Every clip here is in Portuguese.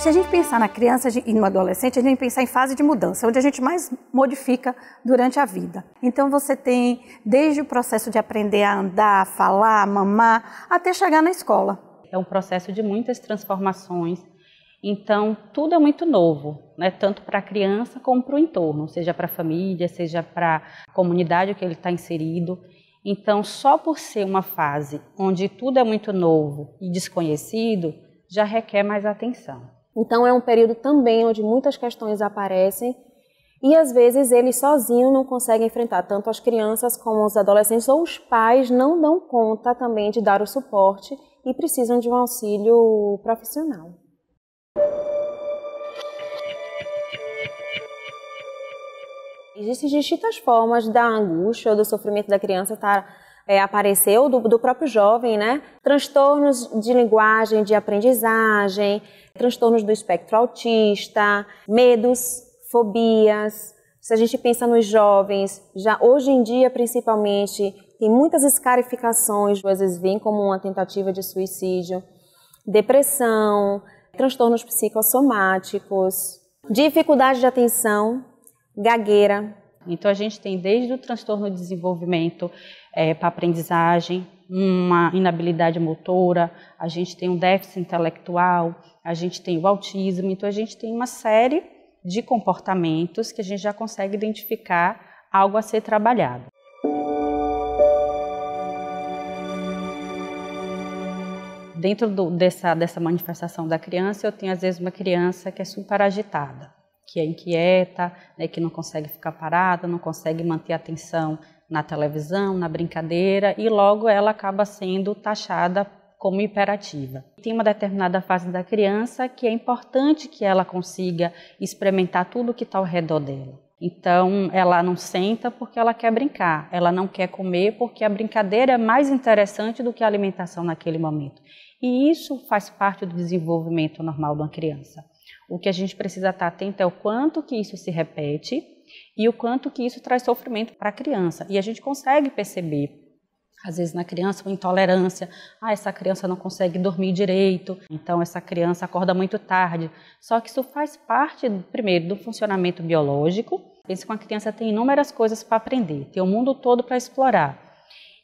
Se a gente pensar na criança e no adolescente, a gente pensar em fase de mudança, onde a gente mais modifica durante a vida. Então você tem desde o processo de aprender a andar, falar, mamar, até chegar na escola. É um processo de muitas transformações, então tudo é muito novo, né? Tanto para a criança como para o entorno, seja para a família, seja para a comunidade que ele está inserido. Então só por ser uma fase onde tudo é muito novo e desconhecido, já requer mais atenção. Então é um período também onde muitas questões aparecem e às vezes eles sozinhos não conseguem enfrentar, tanto as crianças como os adolescentes, ou os pais não dão conta também de dar o suporte e precisam de um auxílio profissional. Existem distintas formas da angústia ou do sofrimento da criança aparecer, ou do próprio jovem, né? Transtornos de linguagem, de aprendizagem, transtornos do espectro autista, medos, fobias. Se a gente pensa nos jovens, já hoje em dia principalmente, tem muitas escarificações, às vezes vem como uma tentativa de suicídio, depressão, transtornos psicossomáticos, dificuldade de atenção, gagueira. Então a gente tem desde o transtorno de desenvolvimento para aprendizagem, uma inabilidade motora, a gente tem um déficit intelectual, a gente tem o autismo, então a gente tem uma série de comportamentos que a gente já consegue identificar algo a ser trabalhado. Dentro dessa manifestação da criança, eu tenho às vezes uma criança que é super agitada, que é inquieta, né, que não consegue ficar parada, não consegue manter a atenção na televisão, na brincadeira, e logo ela acaba sendo taxada como hiperativa. Tem uma determinada fase da criança que é importante que ela consiga experimentar tudo que está ao redor dela. Então, ela não senta porque ela quer brincar, ela não quer comer porque a brincadeira é mais interessante do que a alimentação naquele momento. E isso faz parte do desenvolvimento normal de uma criança. O que a gente precisa estar atento é o quanto que isso se repete e o quanto que isso traz sofrimento para a criança. E a gente consegue perceber, às vezes na criança, uma intolerância. Essa criança não consegue dormir direito, então essa criança acorda muito tarde. Só que isso faz parte, primeiro, do funcionamento biológico. Pense que uma criança tem inúmeras coisas para aprender, tem o mundo todo para explorar.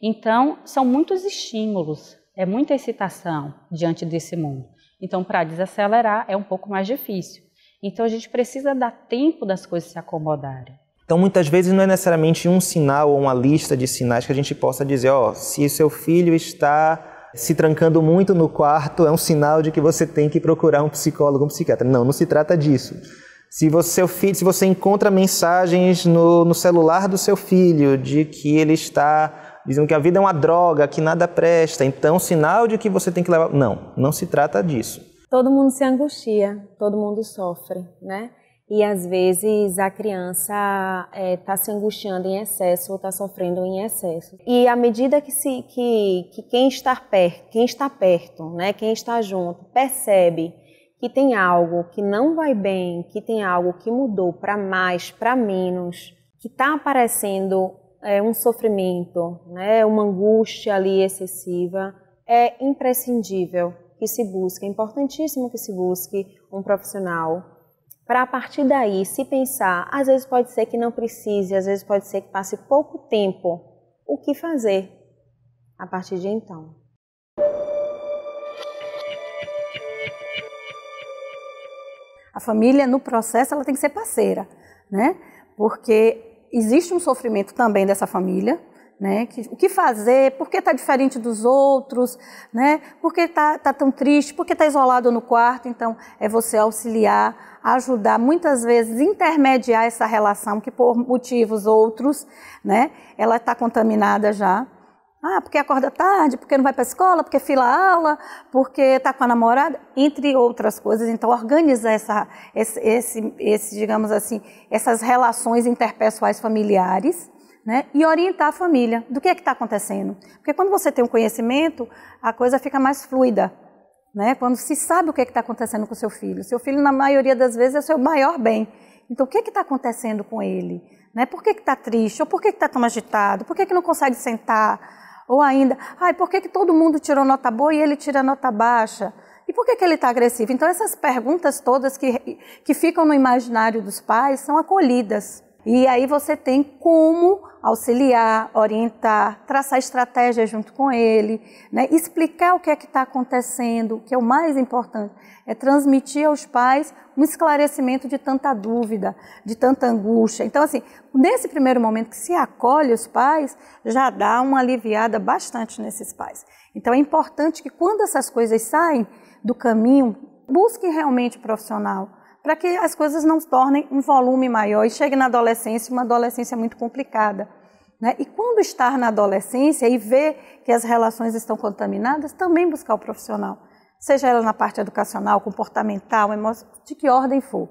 Então, são muitos estímulos, é muita excitação diante desse mundo. Então, para desacelerar é um pouco mais difícil. Então, a gente precisa dar tempo das coisas se acomodarem. Então, muitas vezes não é necessariamente um sinal ou uma lista de sinais que a gente possa dizer, se seu filho está se trancando muito no quarto, é um sinal de que você tem que procurar um psicólogo, um psiquiatra. Não se trata disso. Se você encontra mensagens no celular do seu filho de que ele está dizendo que a vida é uma droga, que nada presta, então sinal de que você tem que levar... Não se trata disso. Todo mundo se angustia, todo mundo sofre, né? E às vezes a criança está se angustiando em excesso ou está sofrendo em excesso. E à medida que quem está perto, né, quem está junto, percebe que tem algo que não vai bem, que tem algo que mudou para mais, para menos, que está aparecendo um sofrimento, né, uma angústia ali excessiva, é imprescindível que se busque, é importantíssimo que se busque um profissional para a partir daí se pensar, às vezes pode ser que não precise, às vezes pode ser que passe pouco tempo, o que fazer a partir de então. A família, no processo, ela tem que ser parceira, né? Porque existe um sofrimento também dessa família, né? O que fazer? Por que está diferente dos outros? Né? Por que está tão triste? Por que está isolado no quarto? Então, é você auxiliar, ajudar, muitas vezes intermediar essa relação que por motivos outros, né? Ela está contaminada já. Porque acorda tarde, porque não vai para a escola, porque fila aula, porque está com a namorada, entre outras coisas. Então, organizar digamos assim, essas relações interpessoais familiares, né? E orientar a família do que está acontecendo. Porque quando você tem um conhecimento, a coisa fica mais fluida, né? Quando se sabe o que está acontecendo com o seu filho. Seu filho, na maioria das vezes, é o seu maior bem. Então, o que está acontecendo com ele? Né? Por que está triste? Ou por que está tão agitado? Por que não consegue sentar? Ou ainda, por que todo mundo tirou nota boa e ele tira nota baixa? E por que ele está agressivo? Então, essas perguntas todas que ficam no imaginário dos pais são acolhidas. E aí você tem como auxiliar, orientar, traçar estratégias junto com ele, né? Explicar o que é que está acontecendo, que é o mais importante, é transmitir aos pais um esclarecimento de tanta dúvida, de tanta angústia. Então, assim, nesse primeiro momento que se acolhe os pais, já dá uma aliviada bastante nesses pais. Então, é importante que quando essas coisas saem do caminho, busque realmente profissional, para que as coisas não se tornem um volume maior e chegue na adolescência, uma adolescência muito complicada, né? E quando estar na adolescência e ver que as relações estão contaminadas, também buscar o profissional, seja ela na parte educacional, comportamental, emocional, de que ordem for.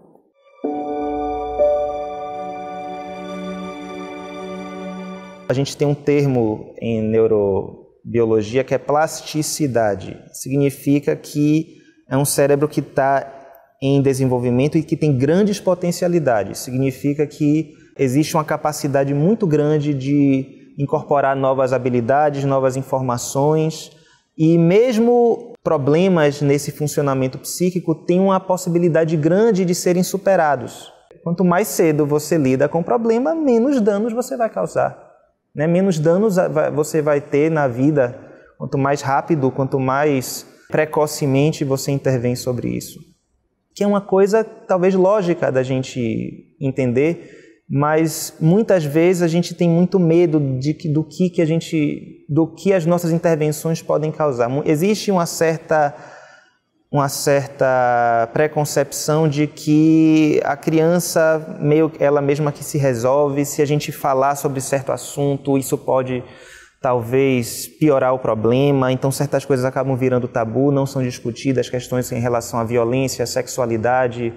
A gente tem um termo em neurobiologia que é plasticidade. Significa que é um cérebro que está em desenvolvimento e que tem grandes potencialidades. Significa que existe uma capacidade muito grande de incorporar novas habilidades, novas informações, e mesmo problemas nesse funcionamento psíquico têm uma possibilidade grande de serem superados. Quanto mais cedo você lida com o problema, menos danos você vai causar, né? Menos danos você vai ter na vida, quanto mais rápido, quanto mais precocemente você intervém sobre isso. Que é uma coisa talvez lógica da gente entender, mas muitas vezes a gente tem muito medo do que as nossas intervenções podem causar. Existe uma certa preconcepção de que a criança ela mesma que se resolve, se a gente falar sobre certo assunto, isso pode talvez piorar o problema, então certas coisas acabam virando tabu, não são discutidas, questões em relação à violência, sexualidade,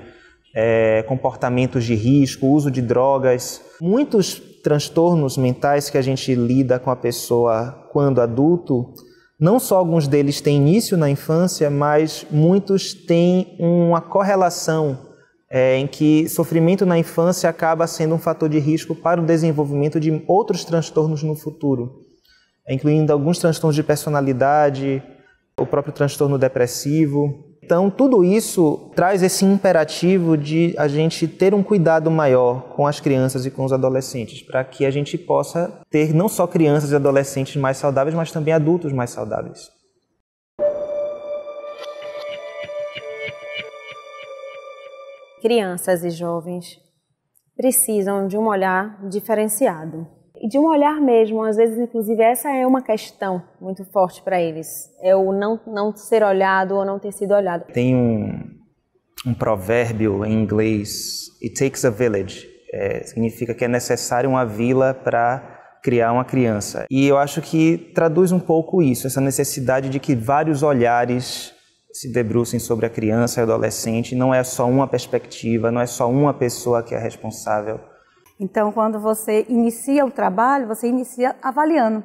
comportamentos de risco, uso de drogas. Muitos transtornos mentais que a gente lida com a pessoa quando adulto, não só alguns deles têm início na infância, mas muitos têm uma correlação em que sofrimento na infância acaba sendo um fator de risco para o desenvolvimento de outros transtornos no futuro, incluindo alguns transtornos de personalidade, o próprio transtorno depressivo. Então, tudo isso traz esse imperativo de a gente ter um cuidado maior com as crianças e com os adolescentes, para que a gente possa ter não só crianças e adolescentes mais saudáveis, mas também adultos mais saudáveis. Crianças e jovens precisam de um olhar diferenciado. E de um olhar mesmo, às vezes, inclusive, essa é uma questão muito forte para eles. É o não ser olhado ou não ter sido olhado. Tem um provérbio em inglês, it takes a village. Significa que é necessário uma vila para criar uma criança. E eu acho que traduz um pouco isso, essa necessidade de que vários olhares se debrucem sobre a criança e adolescente. Não é só uma perspectiva, não é só uma pessoa que é responsável. Então, quando você inicia o trabalho, você inicia avaliando,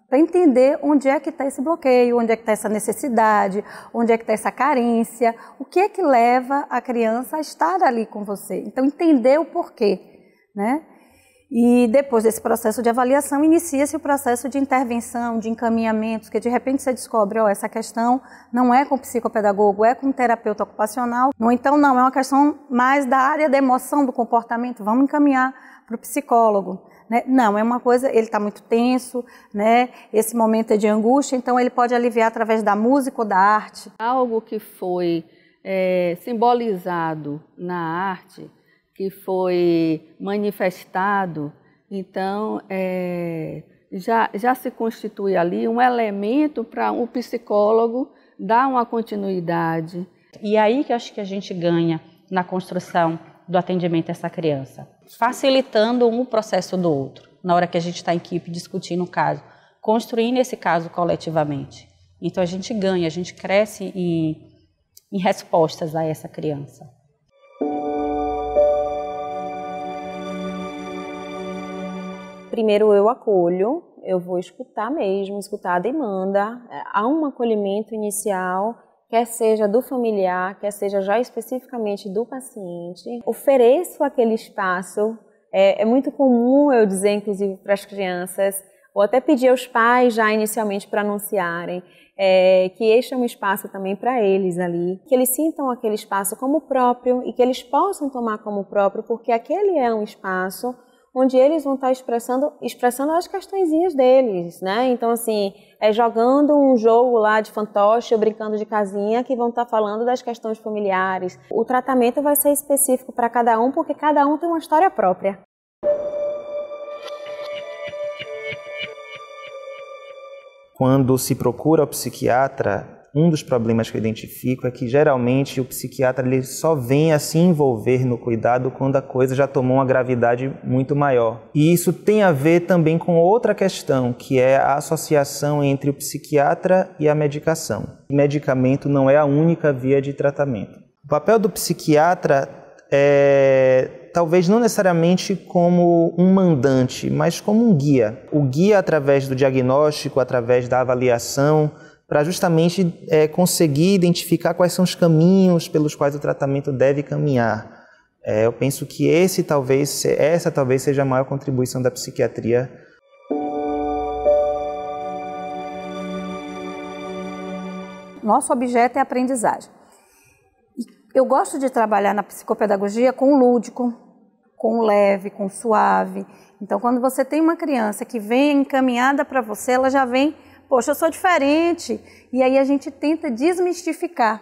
para entender onde é que está esse bloqueio, onde é que está essa necessidade, onde é que está essa carência, o que é que leva a criança a estar ali com você. Então, entender o porquê, né? E depois desse processo de avaliação, inicia-se o processo de intervenção, de encaminhamento, que de repente você descobre, essa questão não é com o psicopedagogo, é com o terapeuta ocupacional, ou então não, é uma questão mais da área da emoção, do comportamento, vamos encaminhar para o psicólogo, né? Não, é uma coisa, ele está muito tenso, né? Esse momento é de angústia, então ele pode aliviar através da música ou da arte. Algo que foi simbolizado na arte, que foi manifestado, então já se constitui ali um elemento para o psicólogo dar uma continuidade. E aí que eu acho que a gente ganha na construção do atendimento a essa criança, facilitando um processo do outro, na hora que a gente está em equipe discutindo o caso, construindo esse caso coletivamente. Então a gente ganha, a gente cresce em respostas a essa criança. Primeiro eu acolho, eu vou escutar mesmo, escutar a demanda, há um acolhimento inicial, quer seja do familiar, quer seja já especificamente do paciente. Ofereço aquele espaço, é muito comum eu dizer, inclusive para as crianças, ou até pedir aos pais já inicialmente para anunciarem, que este é um espaço também para eles ali, que eles sintam aquele espaço como próprio e que eles possam tomar como próprio, porque aquele é um espaço onde eles vão estar expressando as questõezinhas deles, né? Então, assim, jogando um jogo lá de fantoche ou brincando de casinha que vão estar falando das questões familiares. O tratamento vai ser específico para cada um, porque cada um tem uma história própria. Quando se procura o psiquiatra, um dos problemas que eu identifico é que geralmente o psiquiatra ele só vem a se envolver no cuidado quando a coisa já tomou uma gravidade muito maior. E isso tem a ver também com outra questão, que é a associação entre o psiquiatra e a medicação. O medicamento não é a única via de tratamento. O papel do psiquiatra talvez não necessariamente como um mandante, mas como um guia. O guia através do diagnóstico, através da avaliação, para justamente conseguir identificar quais são os caminhos pelos quais o tratamento deve caminhar. Eu penso que essa talvez seja a maior contribuição da psiquiatria. Nosso objeto é a aprendizagem. Eu gosto de trabalhar na psicopedagogia com o lúdico, com o leve, com o suave. Então, quando você tem uma criança que vem encaminhada para você, ela já vem, poxa, eu sou diferente. E aí a gente tenta desmistificar.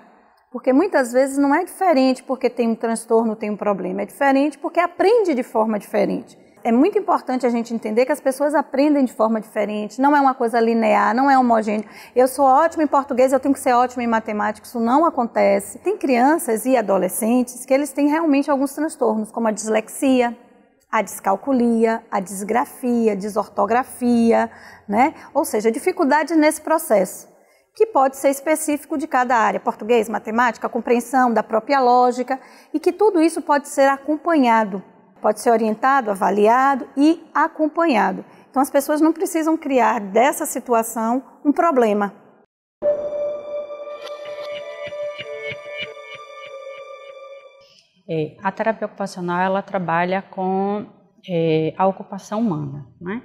Porque muitas vezes não é diferente porque tem um transtorno, tem um problema. É diferente porque aprende de forma diferente. É muito importante a gente entender que as pessoas aprendem de forma diferente, não é uma coisa linear, não é homogêneo. Eu sou ótima em português, eu tenho que ser ótima em matemática, isso não acontece. Tem crianças e adolescentes que eles têm realmente alguns transtornos, como a dislexia, a descalculia, a disgrafia, a desortografia, né? Ou seja, dificuldade nesse processo, que pode ser específico de cada área, português, matemática, compreensão da própria lógica, e que tudo isso pode ser acompanhado. Pode ser orientado, avaliado e acompanhado. Então, as pessoas não precisam criar dessa situação um problema. A terapia ocupacional, ela trabalha com a ocupação humana, né?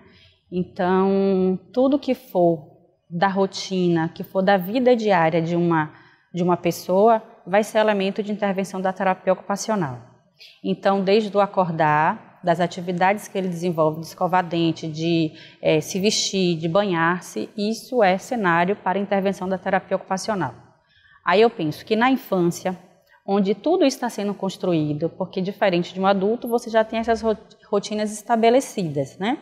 Então, tudo que for da rotina, que for da vida diária de uma pessoa, vai ser elemento de intervenção da terapia ocupacional. Então, desde o acordar, das atividades que ele desenvolve, de escovar dente, de se vestir, de banhar-se, isso é cenário para intervenção da terapia ocupacional. Aí eu penso que na infância, onde tudo está sendo construído, porque diferente de um adulto, você já tem essas rotinas estabelecidas, né?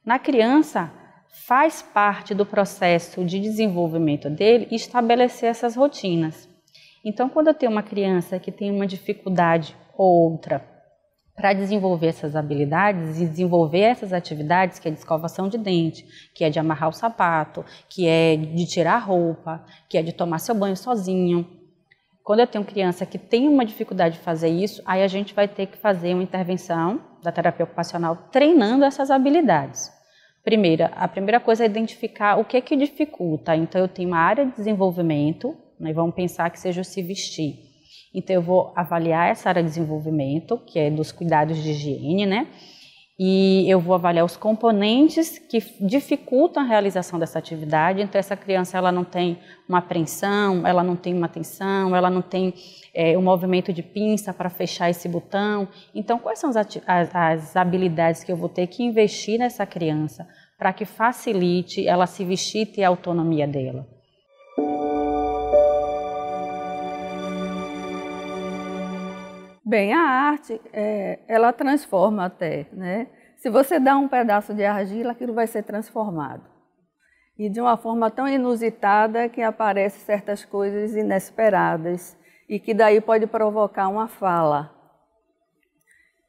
Na criança, faz parte do processo de desenvolvimento dele estabelecer essas rotinas. Então, quando eu tenho uma criança que tem uma dificuldade ou outra para desenvolver essas habilidades e desenvolver essas atividades, que é de escovação de dente, que é de amarrar o sapato, que é de tirar a roupa, que é de tomar seu banho sozinho. Quando eu tenho criança que tem uma dificuldade de fazer isso, aí a gente vai ter que fazer uma intervenção da terapia ocupacional treinando essas habilidades. A primeira coisa é identificar o que é que dificulta. Então, eu tenho uma área de desenvolvimento, né, vamos pensar que seja o se vestir. Então, eu vou avaliar essa área de desenvolvimento, que é dos cuidados de higiene, né? E eu vou avaliar os componentes que dificultam a realização dessa atividade. Então, essa criança ela não tem uma apreensão, ela não tem uma tensão, ela não tem um movimento de pinça para fechar esse botão. Então, quais são as habilidades que eu vou ter que investir nessa criança para que facilite ela se vestir e ter a autonomia dela? Bem, a arte, ela transforma até, né? Se você dá um pedaço de argila, aquilo vai ser transformado. E de uma forma tão inusitada que aparecem certas coisas inesperadas e que daí pode provocar uma fala.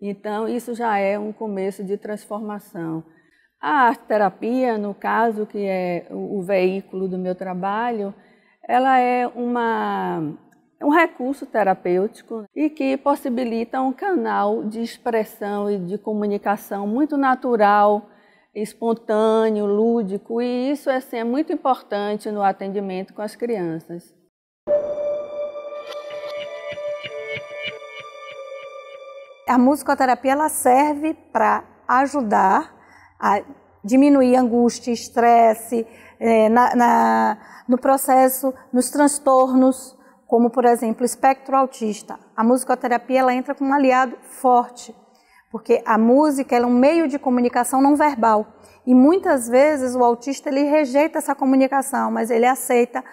Então, isso já é um começo de transformação. A arte-terapia, no caso, que é o veículo do meu trabalho, ela é um recurso terapêutico e que possibilita um canal de expressão e de comunicação muito natural, espontâneo, lúdico, e isso é muito importante no atendimento com as crianças. A musicoterapia ela serve para ajudar a diminuir angústia, estresse, no processo, nos transtornos, como, por exemplo, o espectro autista. A musicoterapia ela entra como um aliado forte, porque a música ela é um meio de comunicação não verbal. E muitas vezes o autista ele rejeita essa comunicação, mas ele aceita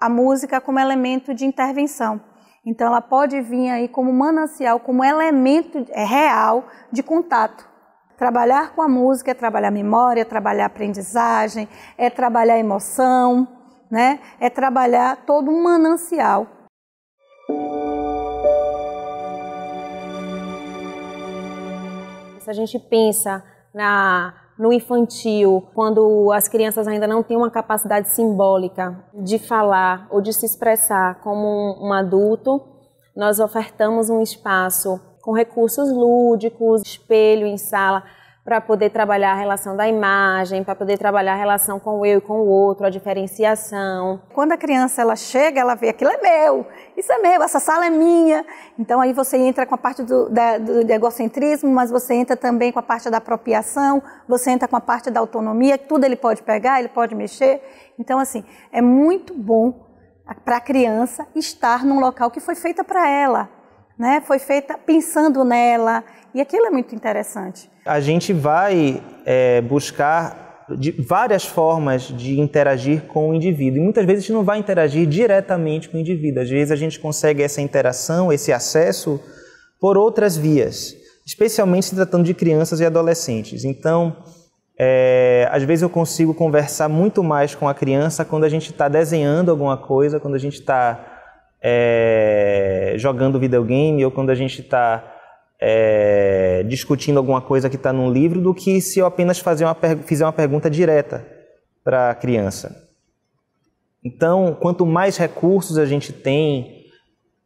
a música como elemento de intervenção. Então ela pode vir aí como manancial, como elemento real de contato. Trabalhar com a música é trabalhar memória, é trabalhar aprendizagem, é trabalhar emoção, né? É trabalhar todo um manancial. Se a gente pensa no infantil, quando as crianças ainda não têm uma capacidade simbólica de falar ou de se expressar como um adulto, nós ofertamos um espaço com recursos lúdicos, espelho em sala, para poder trabalhar a relação da imagem, para poder trabalhar a relação com o eu e com o outro, a diferenciação. Quando a criança ela chega, ela vê aquilo é meu, isso é meu, essa sala é minha. Então aí você entra com a parte do egocentrismo, mas você entra também com a parte da apropriação, você entra com a parte da autonomia, tudo ele pode pegar, ele pode mexer. Então assim, é muito bom para a criança estar num local que foi feita para ela, né? Foi feita pensando nela, e aquilo é muito interessante. A gente vai buscar várias formas de interagir com o indivíduo. E muitas vezes a gente não vai interagir diretamente com o indivíduo. Às vezes a gente consegue essa interação, esse acesso por outras vias, especialmente se tratando de crianças e adolescentes. Então, às vezes eu consigo conversar muito mais com a criança quando a gente está desenhando alguma coisa, quando a gente está jogando videogame ou quando a gente está discutindo alguma coisa que está num livro, do que se eu apenas fizer uma pergunta direta para a criança. Então, quanto mais recursos a gente tem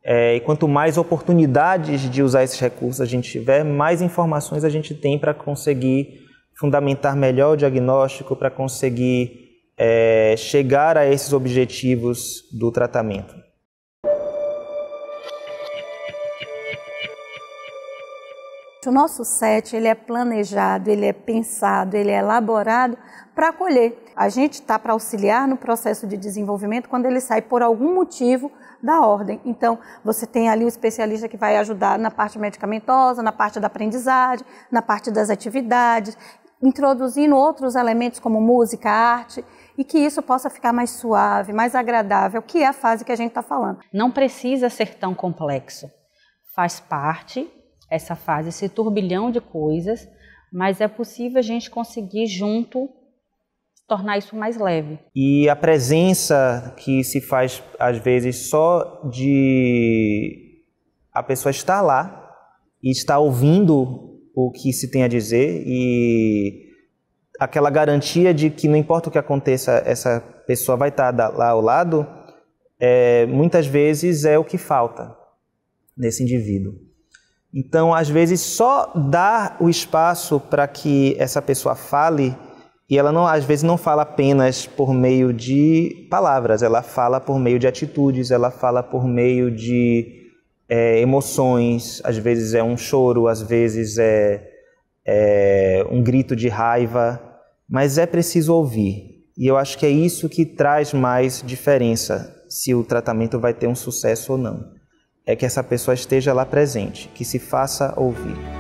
e quanto mais oportunidades de usar esses recursos a gente tiver, mais informações a gente tem para conseguir fundamentar melhor o diagnóstico, para conseguir chegar a esses objetivos do tratamento. O nosso SET ele é planejado, ele é pensado, ele é elaborado para acolher. A gente está para auxiliar no processo de desenvolvimento quando ele sai por algum motivo da ordem. Então, você tem ali o especialista que vai ajudar na parte medicamentosa, na parte da aprendizagem, na parte das atividades, introduzindo outros elementos como música, arte, e que isso possa ficar mais suave, mais agradável, que é a fase que a gente está falando. Não precisa ser tão complexo. Faz parte essa fase, esse turbilhão de coisas, mas é possível a gente conseguir junto tornar isso mais leve. E a presença que se faz, às vezes, só de a pessoa estar lá e estar ouvindo o que se tem a dizer, e aquela garantia de que não importa o que aconteça, essa pessoa vai estar lá ao lado, muitas vezes é o que falta nesse indivíduo. Então, às vezes, só dar o espaço para que essa pessoa fale, e ela não, às vezes não fala apenas por meio de palavras, ela fala por meio de atitudes, ela fala por meio de emoções, às vezes é um choro, às vezes é um grito de raiva, mas é preciso ouvir. E eu acho que é isso que traz mais diferença, se o tratamento vai ter um sucesso ou não. É que essa pessoa esteja lá presente, que se faça ouvir.